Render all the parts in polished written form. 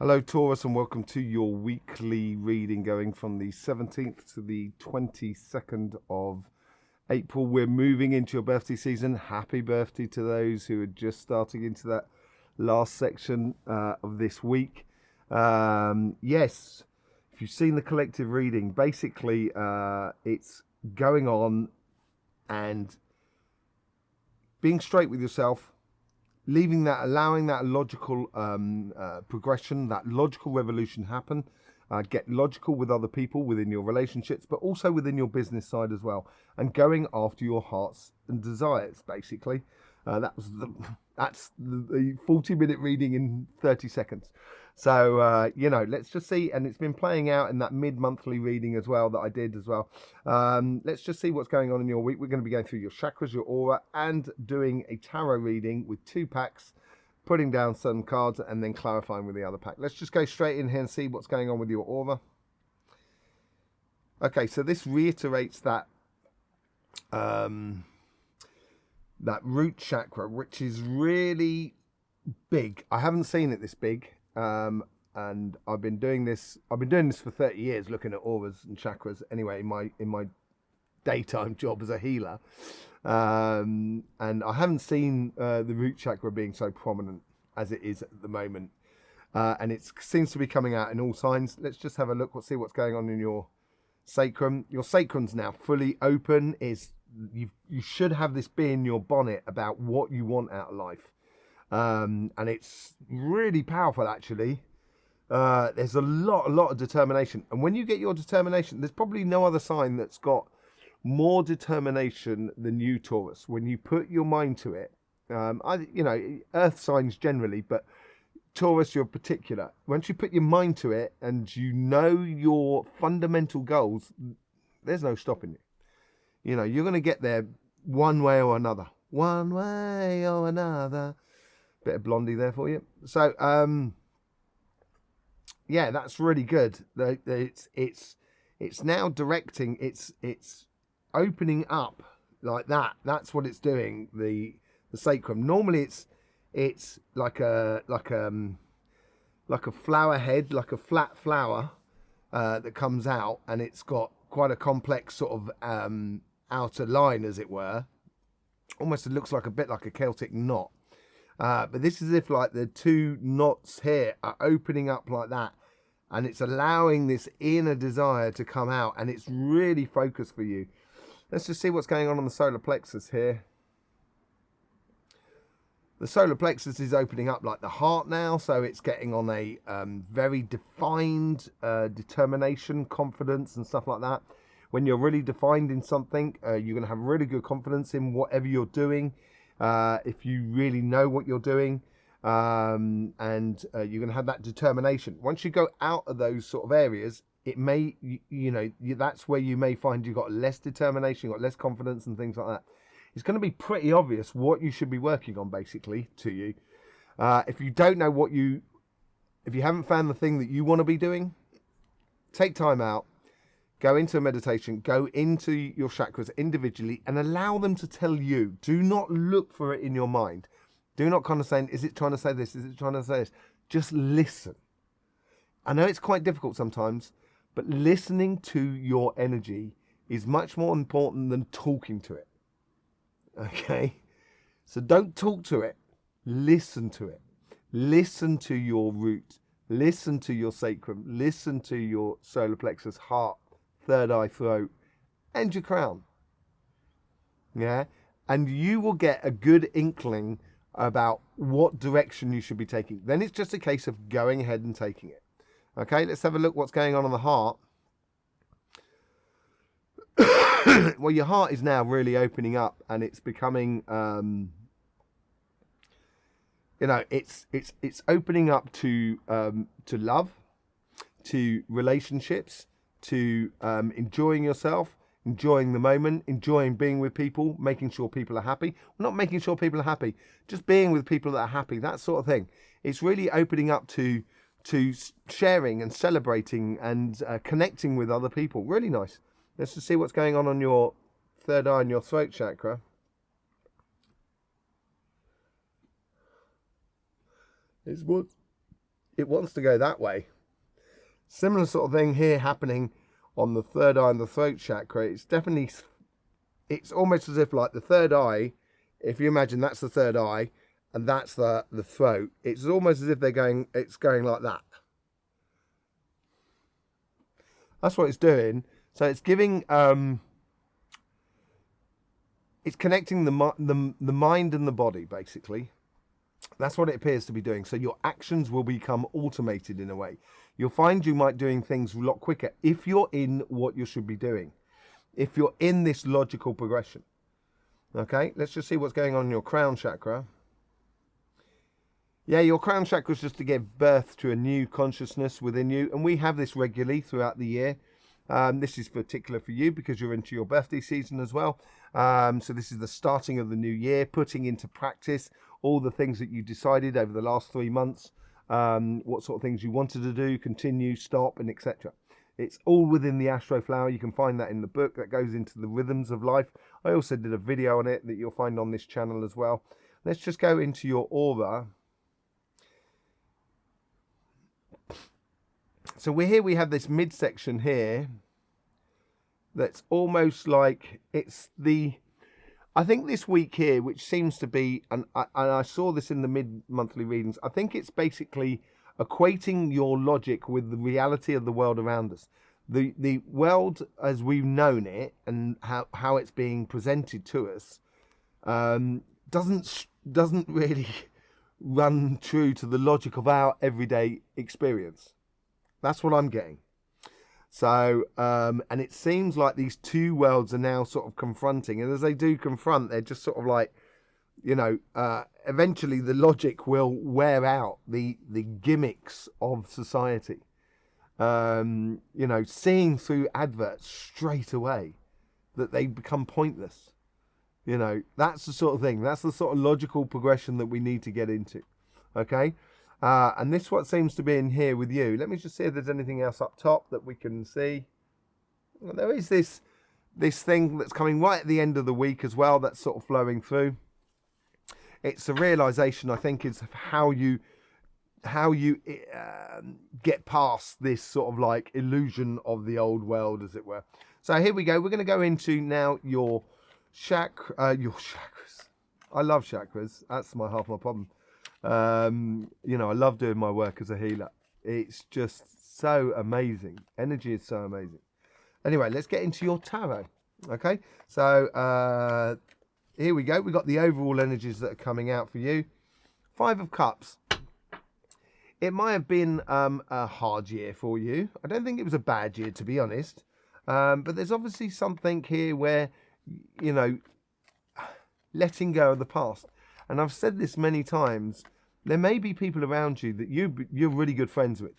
Hello Taurus, and welcome to your weekly reading going from the 17th to the 22nd of April. We're moving into your birthday season. Happy birthday to those who are just starting into that last section of this week. Yes, if you've seen the collective reading, basically it's going on and being straight with yourself, leaving that, allowing that logical progression, that logical revolution happen. Get logical with other people within your relationships, but also within your business side as well, and going after your hearts and desires. Basically, that's the 40-minute reading in 30 seconds. So let's just see, and it's been playing out in that mid-monthly reading as well that I did as well. Let's just see what's going on in your week. We're going to be going through your chakras, your aura, and doing a tarot reading with 2 packs, putting down some cards, and then clarifying with the other pack. Let's just go straight in here and see what's going on with your aura. Okay, so this reiterates that that root chakra, which is really big. I haven't seen it this big. And I've been doing this for 30 years, looking at auras and chakras anyway, in my daytime job as a healer. And I haven't seen the root chakra being so prominent as it is at the moment. And it seems to be coming out in all signs. Let's just have a look. We'll see what's going on in your sacrum. Your sacrum's now fully open. You should have this be in your bonnet about what you want out of life. And it's really powerful, actually. There's a lot of determination, and when you get your determination, there's probably no other sign that's got more determination than you, Taurus. When you put your mind to it, earth signs generally, but Taurus, you're particular. Once you put your mind to it and you know your fundamental goals, there's no stopping you. You're going to get there one way or another. One way or another. Bit of Blondie there for you. So yeah, that's really good. It's now directing. It's opening up like that. That's what it's doing. The sacrum. Normally it's like a flower head, like a flat flower that comes out, and it's got quite a complex sort of outer line, as it were. Almost, it looks like a bit like a Celtic knot. But this is if like the 2 knots here are opening up like that, and it's allowing this inner desire to come out, and it's really focused for you. Let's just see what's going on the solar plexus here. The solar plexus is opening up like the heart now, so it's getting on a very defined determination, confidence and stuff like that. When you're really defined in something, you're going to have really good confidence in whatever you're doing. If you really know what you're doing, and you're going to have that determination. Once you go out of those sort of areas, it may, that's where you may find you've got less determination, you've got less confidence and things like that. It's going to be pretty obvious what you should be working on, basically, to you. If you don't know if you haven't found the thing that you want to be doing, take time out. Go into a meditation, go into your chakras individually and allow them to tell you. Do not look for it in your mind. Do not kind of say, is it trying to say this? Is it trying to say this? Just listen. I know it's quite difficult sometimes, but listening to your energy is much more important than talking to it. Okay? So don't talk to it. Listen to it. Listen to your root. Listen to your sacrum. Listen to your solar plexus, heart, third eye, throat, and your crown. Yeah, and you will get a good inkling about what direction you should be taking. Then it's just a case of going ahead and taking it. Okay, let's have a look what's going on the heart. Well, your heart is now really opening up, and it's becoming it's opening up to love, to relationships, to enjoying yourself, enjoying the moment, enjoying being with people, making sure people are happy. Not making sure people are happy, just being with people that are happy, that sort of thing. It's really opening up to sharing and celebrating and connecting with other people. Really nice. Let's just see what's going on your third eye and your throat chakra. it wants to go that way. Similar sort of thing here happening on the third eye and the throat chakra. It's definitely, it's almost as if like the third eye, if you imagine that's the third eye and that's the throat, it's almost as if it's going like that. That's what it's doing. So it's giving, it's connecting the mind and the body, basically. That's what it appears to be doing. So your actions will become automated in a way. You'll find you might doing things a lot quicker if you're in what you should be doing. If you're in this logical progression. Okay, let's just see what's going on in your crown chakra. Yeah, your crown chakra is just to give birth to a new consciousness within you. And we have this regularly throughout the year. This is particular for you because you're into your birthday season as well. So this is the starting of the new year, putting into practice all the things that you decided over the last 3 months, what sort of things you wanted to do, continue, stop, and etc. It's all within the Astroflower. You can find that in the book that goes into the rhythms of life. I also did a video on it that you'll find on this channel as well. Let's just go into your aura. So we have this midsection here that's almost like it's the, I think this week here, which seems to be, and I saw this in the mid-monthly readings, I think it's basically equating your logic with the reality of the world around us. The world as we've known it and how it's being presented to us doesn't really run true to the logic of our everyday experience. That's what I'm getting. So, and it seems like these two worlds are now sort of confronting. And as they do confront, they're just sort of like, you know, eventually the logic will wear out the gimmicks of society. You know, seeing through adverts straight away that they become pointless. You know, that's the sort of thing. That's the sort of logical progression that we need to get into. Okay? And this what seems to be in here with you. Let me just see if there's anything else up top that we can see. Well, there is this thing that's coming right at the end of the week as well. That's sort of flowing through. It's a realization, I think, is how you get past this sort of like illusion of the old world, as it were. So here we go. We're going to go into now your chakras. I love chakras. That's half my problem. You know, I love doing my work as a healer. It's just so amazing. Energy is so amazing. Anyway, let's get into your tarot. Okay, so here we go. We've got the overall energies that are coming out for you. 5 of Cups. It might have been a hard year for you. I don't think it was a bad year, to be honest. But there's obviously something here where, you know, letting go of the past. And I've said this many times, there may be people around you that you're really good friends with,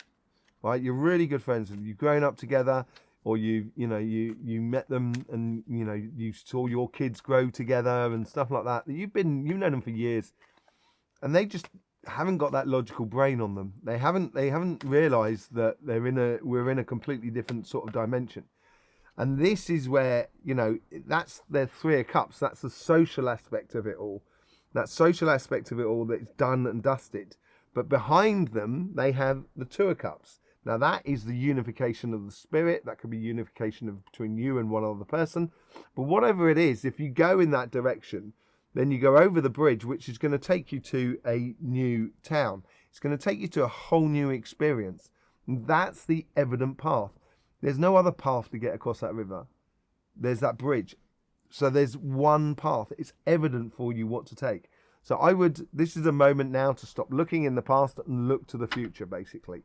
right? You're really good friends with. You've grown up together, or you met them, and you know you saw your kids grow together and stuff like that. You've known them for years, and they just haven't got that logical brain on them. They haven't realised that we're in a completely different sort of dimension. And this is where, you know, that's their 3 of Cups. That's the social aspect of it all. That social aspect of it all that's done and dusted. But behind them, they have the 2 of Cups. Now, that is the unification of the spirit. That could be unification between you and one other person. But whatever it is, if you go in that direction, then you go over the bridge, which is going to take you to a new town. It's going to take you to a whole new experience. And that's the evident path. There's no other path to get across that river. There's that bridge. So there's one path. It's evident for you what to take. So this is a moment now to stop looking in the past and look to the future, basically,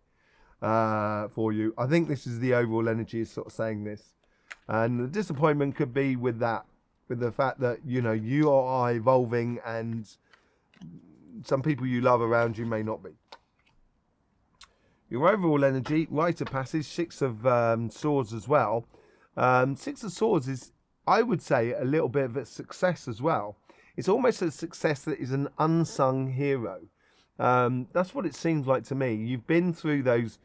for you. I think this is the overall energy is sort of saying this. And the disappointment could be with that, with the fact that, you know, you are evolving and some people you love around you may not be. Your overall energy, Rite of Passage, 6 of Swords as well. 6 of Swords is, I would say, a little bit of a success as well. It's almost a success that is an unsung hero. That's what it seems like to me. You've been through those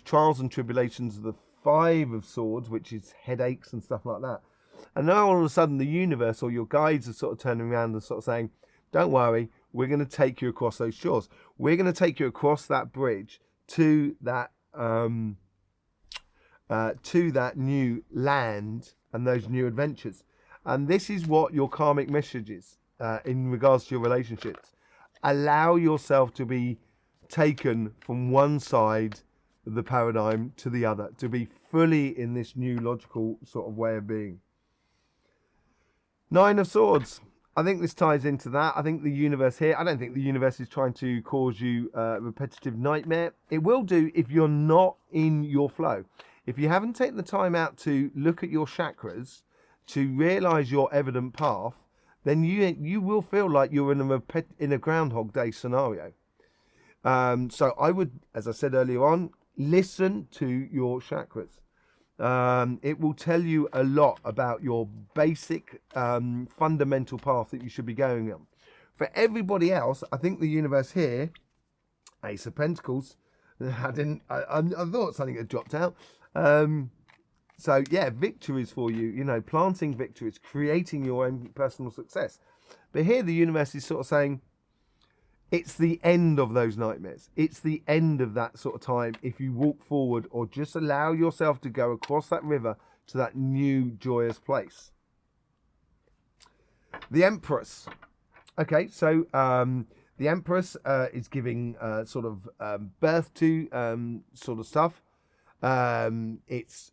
trials and tribulations of the 5 of Swords, which is headaches and stuff like that. And now all of a sudden the universe or your guides are sort of turning around and sort of saying, don't worry, we're going to take you across those shores. We're going to take you across that bridge to that new land and those new adventures. And this is what your karmic message is in regards to your relationships. Allow yourself to be taken from one side of the paradigm to the other, to be fully in this new logical sort of way of being. Nine of Swords. I think this ties into that. I think the universe here, I don't think the universe is trying to cause you a repetitive nightmare. It will do if you're not in your flow. If you haven't taken the time out to look at your chakras, to realize your evident path, then you will feel like you're in a Groundhog Day scenario. So I would, as I said earlier on, listen to your chakras. It will tell you a lot about your basic fundamental path that you should be going on. For everybody else, I think the universe here, Ace of Pentacles, I thought something had dropped out. So yeah, victories for you, you know, planting victories, creating your own personal success. But here the universe is sort of saying, it's the end of those nightmares. It's the end of that sort of time if you walk forward or just allow yourself to go across that river to that new joyous place. The Empress. Okay, so the Empress is giving sort of birth to sort of stuff. It's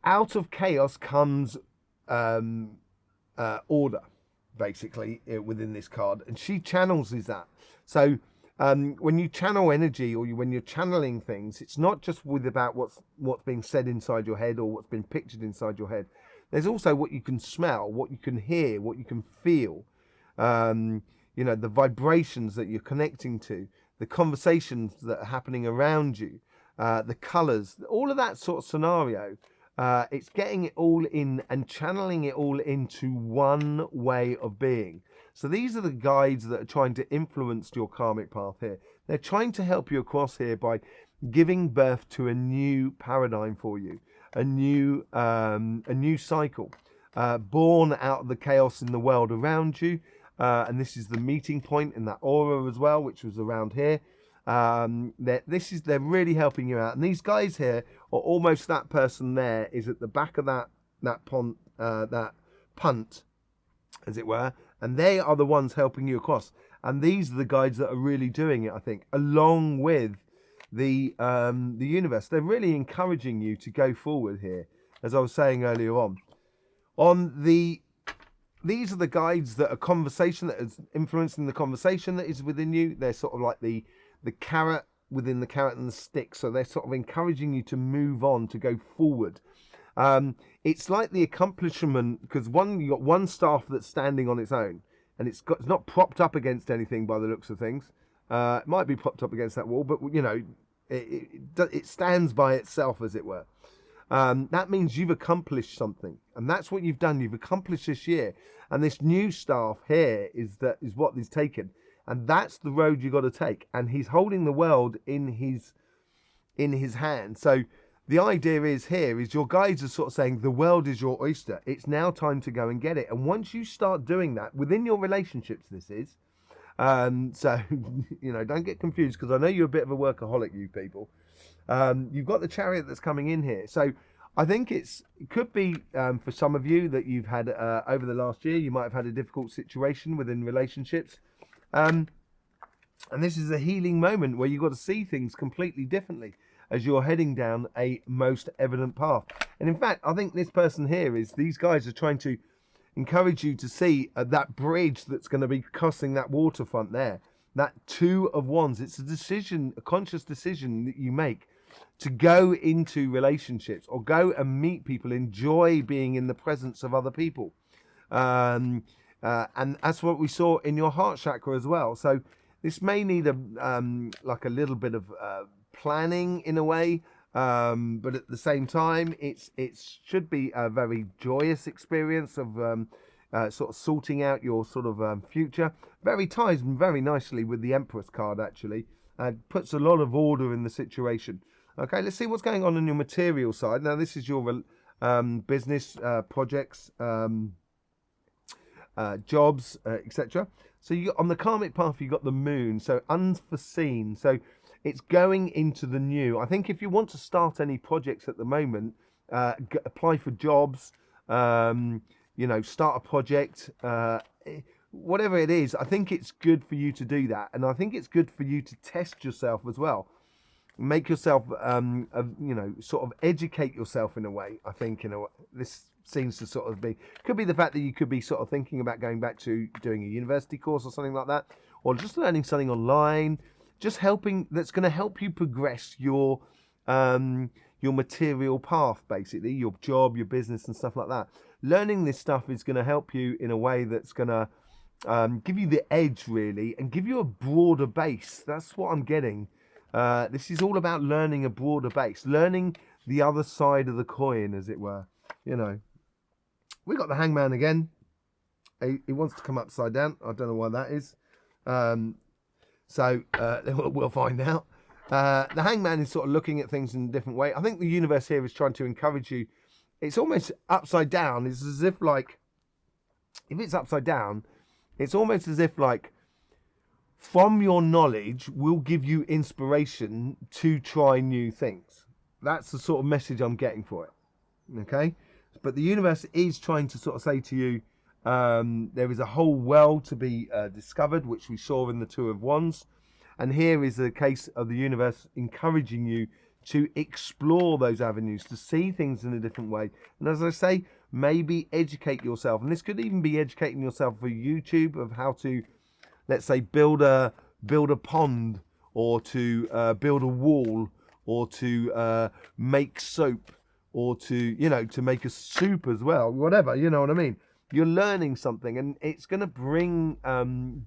out of chaos comes order, basically, within this card, and she channels that. So when you channel energy, or when you're channeling things, it's not just about what's being said inside your head or what's been pictured inside your head. There's also what you can smell, what you can hear, what you can feel, you know, the vibrations that you're connecting to, the conversations that are happening around you, the colors, all of that sort of scenario. It's getting it all in and channeling it all into one way of being. So these are the guides that are trying to influence your karmic path here. They're trying to help you across here by giving birth to a new paradigm for you, a new cycle, born out of the chaos in the world around you. And this is the meeting point in that aura as well, which was around here. They're really helping you out, and these guys here are almost that person there is at the back of that punt, as it were, and they are the ones helping you across. And these are the guides that are really doing it, I think, along with the universe. They're really encouraging you to go forward here, as I was saying earlier on. These are the guides that are conversation that is influencing the conversation that is within you. They're sort of like the carrot within the carrot and the stick. So they're sort of encouraging you to move on, to go forward. It's like the accomplishment, because you got one staff that's standing on its own, and it's not propped up against anything by the looks of things. It might be propped up against that wall, but you know, it stands by itself, as it were. That means you've accomplished something, and that's what you've done. You've accomplished this year, and this new staff here is what is taken. And that's the road you got to take. And he's holding the world in his hand. So the idea is your guides are sort of saying the world is your oyster. It's now time to go and get it. And once you start doing that within your relationships, this is. So, you know, don't get confused, because I know you're a bit of a workaholic, you people. You've got the Chariot that's coming in here. So I think it could be for some of you that you've had over the last year, you might have had a difficult situation within relationships. And this is a healing moment where you've got to see things completely differently as you're heading down a most evident path. And in fact, I think this person here these guys are trying to encourage you to see that bridge that's going to be crossing that waterfront there. That Two of Wands. It's a decision, a conscious decision that you make to go into relationships or go and meet people, enjoy being in the presence of other people. And that's what we saw in your heart chakra as well. So this may need like a little bit of planning in a way, but at the same time, it should be a very joyous experience of sort of sorting out your sort of future. Very ties very nicely with the Empress card, actually. Puts a lot of order in the situation. Okay, let's see what's going on your material side. Now, this is your business projects, jobs, etc. So you got, on the karmic path, you got the moon, so unforeseen. So it's going into the new. I think if you want to start any projects at the moment, apply for jobs, you know, start a project, whatever it is, I think it's good for you to do that. And I think it's good for you to test yourself as well. Make yourself, you know, sort of educate yourself in a way. I think in a way, this seems to sort of be, could be the fact that you could be sort of thinking about going back to doing a university course or something like that, or just learning something online, just helping, that's going to help you progress your material path, basically, your job, your business and stuff like that. Learning this stuff is going to help you in a way that's going to give you the edge, really, and give you a broader base. That's what I'm getting. This is all about learning a broader base, learning the other side of the coin, as it were. You know, we got the Hangman again. He wants to come upside down. I don't know why that is. So we'll find out. The Hangman is sort of looking at things in a different way. I think the universe here is trying to encourage you. It's almost upside down. It's as if, like, if it's upside down, it's almost as if, like, from your knowledge will give you inspiration to try new things. That's the sort of message I'm getting for it. Okay? But the universe is trying to sort of say to you, there is a whole world to be discovered, which we saw in the Two of Wands. And here is a case of the universe encouraging you to explore those avenues, to see things in a different way. And as I say, maybe educate yourself. And this could even be educating yourself for YouTube of how to, let's say, build a pond, or to build a wall, or to make soap, or to, you know, to make a soup as well, whatever, you know what I mean? You're learning something, and it's going to bring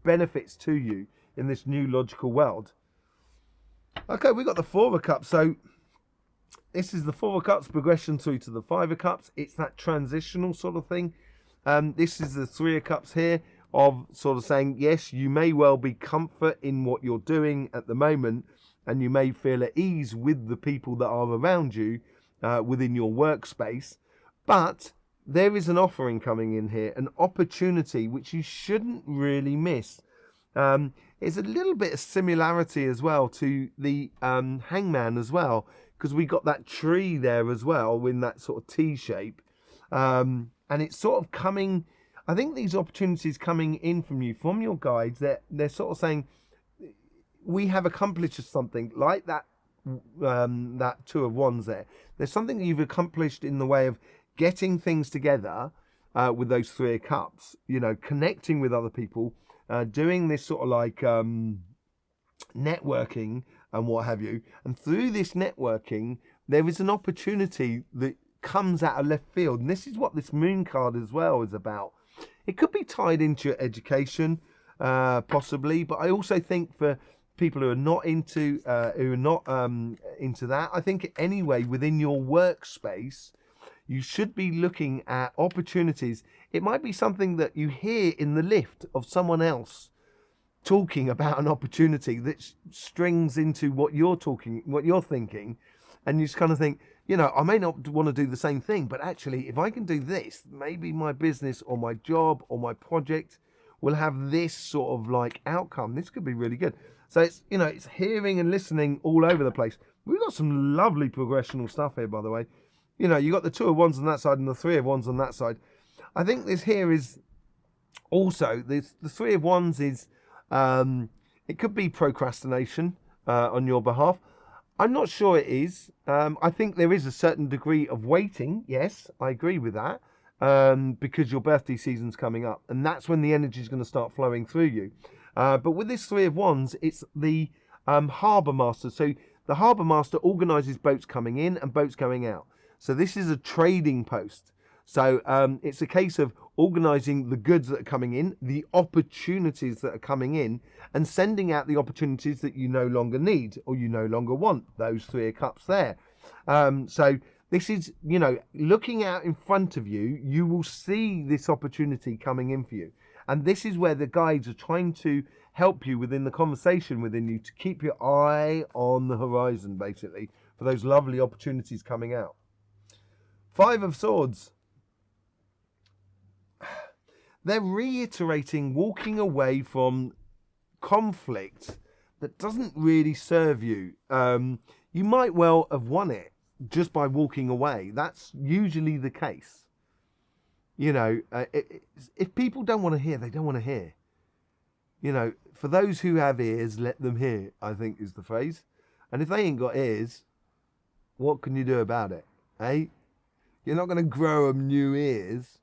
benefits to you in this new logical world. Okay, we got the Four of Cups. So this is the Four of Cups progression through to the Five of Cups. It's that transitional sort of thing. This is the Three of Cups here, of sort of saying, yes, you may well be comfort in what you're doing at the moment, and you may feel at ease with the people that are around you within your workspace, but there is an offering coming in here, an opportunity which you shouldn't really miss. It's a little bit of similarity as well to the Hangman as well, because we got that tree there as well in that sort of T shape, and it's sort of coming. I think these opportunities coming in from you, from your guides, they're sort of saying, we have accomplished something like that. That Two of Wands there. There's something that you've accomplished in the way of getting things together with those Three of Cups. You know, connecting with other people, doing this sort of like networking and what have you. And through this networking, there is an opportunity that comes out of left field. And this is what this Moon card as well is about. It could be tied into your education, possibly, but I also think for people who are not into into that, I think anyway within your workspace, you should be looking at opportunities. It might be something that you hear in the lift of someone else talking about an opportunity that strings into what you're thinking, and you just kind of think, you know, I may not want to do the same thing, but actually, if I can do this, maybe my business or my job or my project will have this sort of like outcome. This could be really good. So it's, you know, it's hearing and listening all over the place. We've got some lovely progressional stuff here, by the way. You know, you got the Two of Wands on that side and the Three of Wands on that side. I think this here is also, the Three of Wands is, it could be procrastination on your behalf. I'm not sure it is. I think there is a certain degree of waiting. Yes, I agree with that. Because your birthday season's coming up, and that's when the energy is going to start flowing through you. But with this Three of Wands, it's the Harbour Master. So the Harbour Master organises boats coming in and boats going out. So this is a trading post. So it's a case of organising the goods that are coming in, the opportunities that are coming in, and sending out the opportunities that you no longer need or you no longer want. Those Three of Cups there. So this is, you know, looking out in front of you, you will see this opportunity coming in for you. And this is where the guides are trying to help you within the conversation within you to keep your eye on the horizon, basically, for those lovely opportunities coming out. Five of Swords. they're reiterating walking away from conflict that doesn't really serve you. You might well have won it just by walking away. That's usually the case. You know, if people don't want to hear, they don't want to hear. You know, for those who have ears, let them hear, I think is the phrase. And if they ain't got ears, what can you do about it? Eh? You're not going to grow them new ears.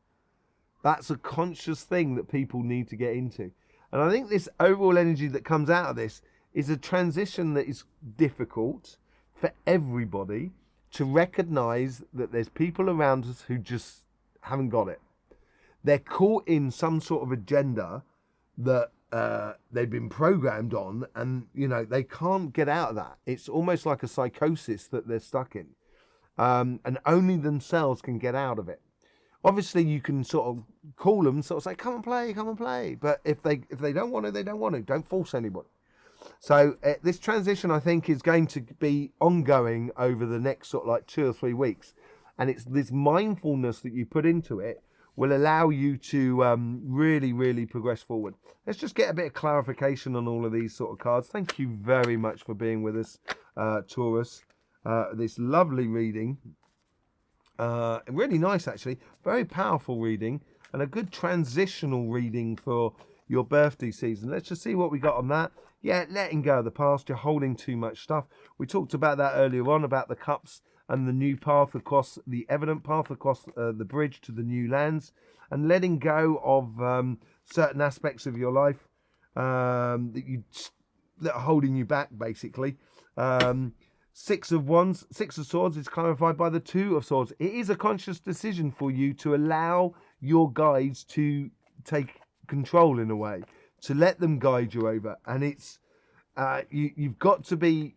That's a conscious thing that people need to get into. And I think this overall energy that comes out of this is a transition that is difficult for everybody to recognize that there's people around us who just haven't got it. They're caught in some sort of agenda that they've been programmed on, and you know they can't get out of that. It's almost like a psychosis that they're stuck in, and only themselves can get out of it. Obviously, you can sort of call them, sort of say, "Come and play, come and play." But if they don't want to, they don't want to. Don't force anybody. So this transition, I think, is going to be ongoing over the next sort of like 2 or 3 weeks, and it's this mindfulness that you put into it will allow you to really progress forward. Let's just get a bit of clarification on all of these sort of cards. Thank you very much for being with us, Taurus. This lovely reading. Really nice, actually. Very powerful reading and a good transitional reading for your birthday season. Let's just see what we got on that. Yeah, letting go of the past. You're holding too much stuff. We talked about that earlier on, about the cups and the new path across, the evident path across the bridge to the new lands, and letting go of certain aspects of your life that are holding you back, basically. 6 of Wands, 6 of Swords is clarified by the 2 of Swords. It is a conscious decision for you to allow your guides to take control in a way, to let them guide you over, and it's you've got to be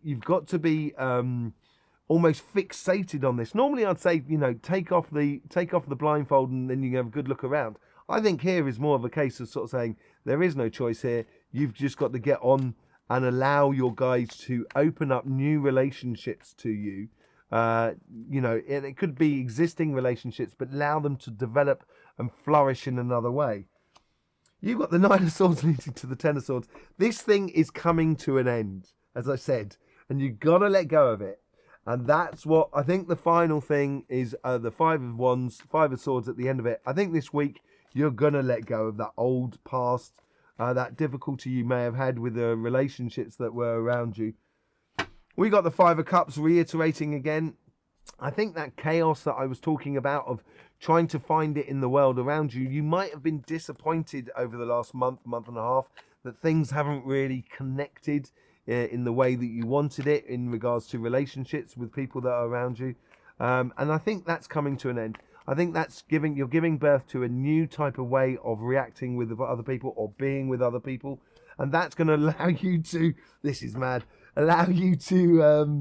almost fixated on this. Normally, I'd say, you know, take off the blindfold and then you can have a good look around. I think here is more of a case of sort of saying there is no choice here. You've just got to get on and allow your guides to open up new relationships to you. You know, and it could be existing relationships, but allow them to develop and flourish in another way. You've got the 9 of Swords leading to the 10 of Swords. This thing is coming to an end, as I said, and you've got to let go of it. And that's what I think the final thing is, the 5 of Wands, 5 of Swords at the end of it. I think this week you're going to let go of that old past, that difficulty you may have had with the relationships that were around you. We got the 5 of Cups reiterating again. I think that chaos that I was talking about of trying to find it in the world around you, you might have been disappointed over the last month and a half that things haven't really connected in the way that you wanted it in regards to relationships with people that are around you. And I think that's coming to an end. I think that's you're giving birth to a new type of way of reacting with other people or being with other people. And that's going to allow you to, this is mad, allow you to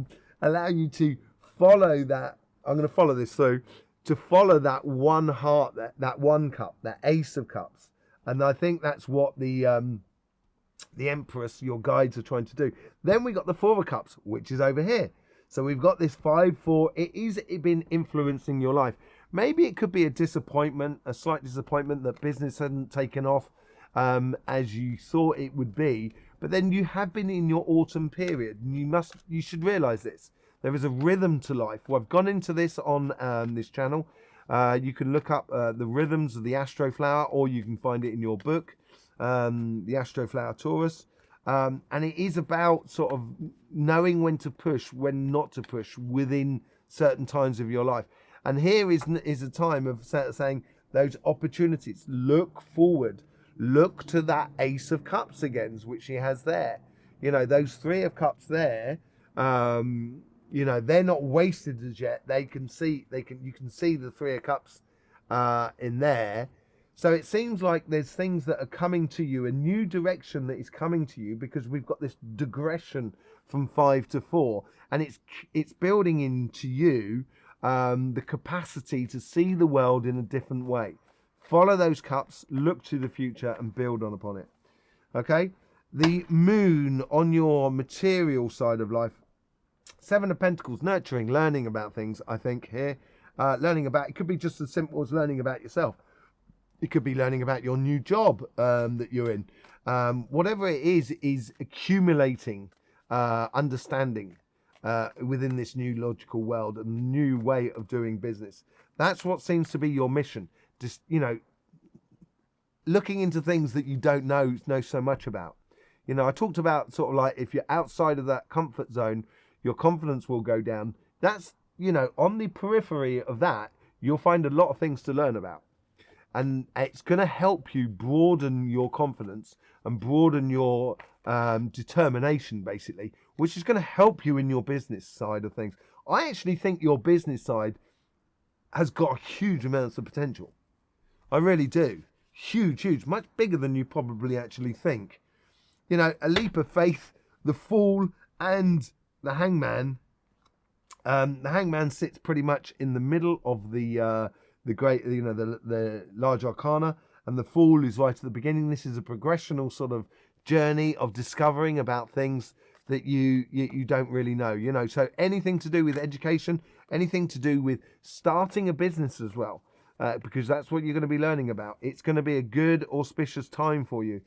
follow that. I'm going to follow this through, to follow that one heart, that one cup, that Ace of Cups. And I think that's what the Empress, your guides, are trying to do. Then we got the 4 of Cups, which is over here. So we've got this 5-4. It been influencing your life. Maybe it could be a disappointment, a slight disappointment that business hadn't taken off as you thought it would be. But then you have been in your autumn period, and you should realize this. There is a rhythm to life. Well, I've gone into this on this channel. You can look up the rhythms of the Astroflower, or you can find it in your book, the Astroflower Taurus. And it is about sort of knowing when to push, when not to push within certain times of your life. And here is a time of saying those opportunities. Look forward. Look to that Ace of Cups again, which she has there. You know, those 3 of Cups there. You know, they're not wasted as yet. You can see the 3 of Cups in there. So it seems like there's things that are coming to you, a new direction that is coming to you, because we've got this digression from 5 to 4, and it's building into you the capacity to see the world in a different way. Follow those cups, look to the future, and build upon it. Okay, the Moon on your material side of life. 7 of Pentacles, nurturing, learning about things, I think, here. Learning about, it could be just as simple as learning about yourself. You could be learning about your new job that you're in. Whatever it is accumulating understanding within this new logical world, a new way of doing business. That's what seems to be your mission. Just, looking into things that you don't know so much about. I talked about sort of like if you're outside of that comfort zone, your confidence will go down. That's, on the periphery of that, you'll find a lot of things to learn about. And it's going to help you broaden your confidence and broaden your determination, basically, which is going to help you in your business side of things. I actually think your business side has got huge amounts of potential. I really do. Huge, much bigger than you probably actually think. A leap of faith, the Fool and the Hangman. The Hangman sits pretty much in the middle of the great, the large arcana, and the Fool is right at the beginning. This is a progressional sort of journey of discovering about things that you don't really know. So anything to do with education, anything to do with starting a business as well, because that's what you're going to be learning about. It's going to be a good auspicious time for you.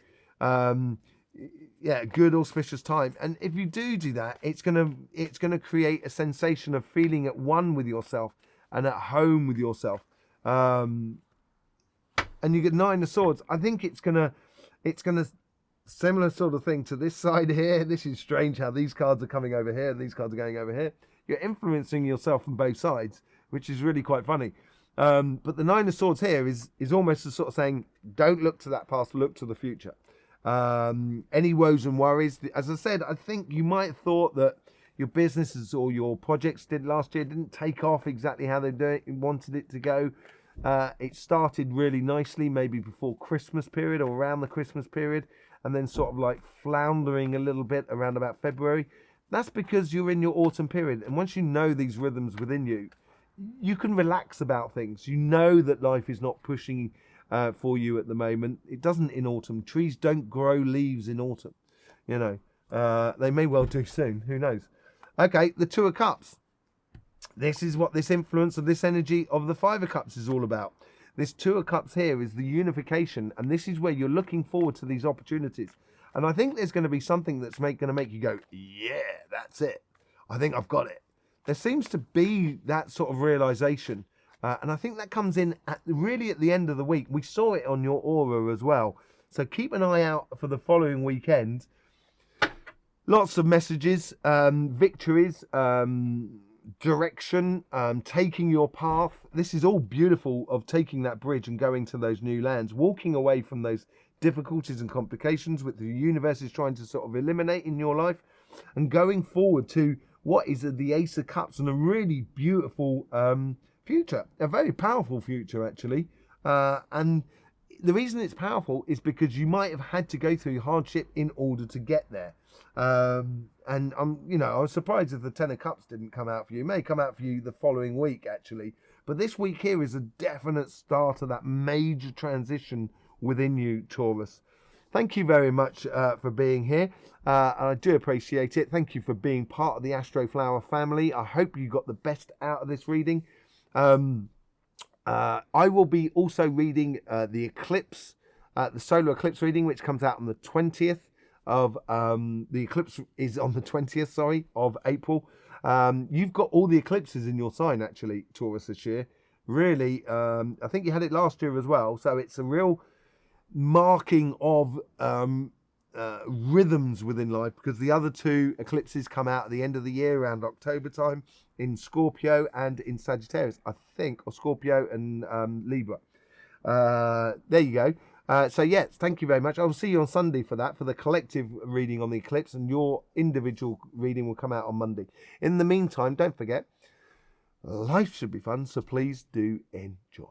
Good auspicious time. And if you do that, it's gonna create a sensation of feeling at one with yourself and at home with yourself. And you get Nine of Swords. I think it's gonna similar sort of thing to this side here. This is strange how these cards are coming over here and these cards are going over here. You're influencing yourself from both sides, which is really quite funny. But the Nine of Swords here is almost a sort of saying, don't look to that past, look to the future. Any woes and worries, as I said, I think you might have thought that your businesses or your projects did last year didn't take off exactly how they wanted it to go. It started really nicely maybe before Christmas period or around the Christmas period, and then sort of like floundering a little bit around about February. That's because you're in your autumn period, and once you know these rhythms within you, you can relax about things. You know that life is not pushing for you at the moment. It doesn't in autumn. Trees don't grow leaves in autumn. They may well do soon. Who knows? Okay, the Two of Cups. This is what this influence of this energy of the Five of Cups is all about. This Two of Cups here is the unification, and this is where you're looking forward to these opportunities. And I think there's going to be something that's going to make you go, yeah, that's it. I think I've got it. There seems to be that sort of realization. And I think that comes in really at the end of the week. We saw it on your aura as well. So keep an eye out for the following weekend. Lots of messages, victories, direction, taking your path. This is all beautiful of taking that bridge and going to those new lands, walking away from those difficulties and complications which the universe is trying to sort of eliminate in your life, and going forward to what is the Ace of Cups and a really beautiful future, a very powerful future actually. And the reason it's powerful is because you might have had to go through hardship in order to get there. And I was surprised if the Ten of Cups didn't come out for you. It may come out for you the following week actually, but this week here is a definite start of that major transition within you, Taurus. Thank you very much for being here. I do appreciate it. Thank you for being part of the Astroflower family. I hope you got the best out of this reading. I will be also reading the eclipse, the solar eclipse reading, which comes out on the 20th of the eclipse is on the 20th, of April. You've got all the eclipses in your sign actually, Taurus, this year. Really, I think you had it last year as well. So it's a real marking of rhythms within life, because the other two eclipses come out at the end of the year around October time in Scorpio and in Sagittarius, I think, or Scorpio and Libra. There you go. So yes, thank you very much. I will see you on Sunday for that, for the collective reading on the eclipse, and your individual reading will come out on Monday. In the meantime, don't forget, life should be fun, so please do enjoy.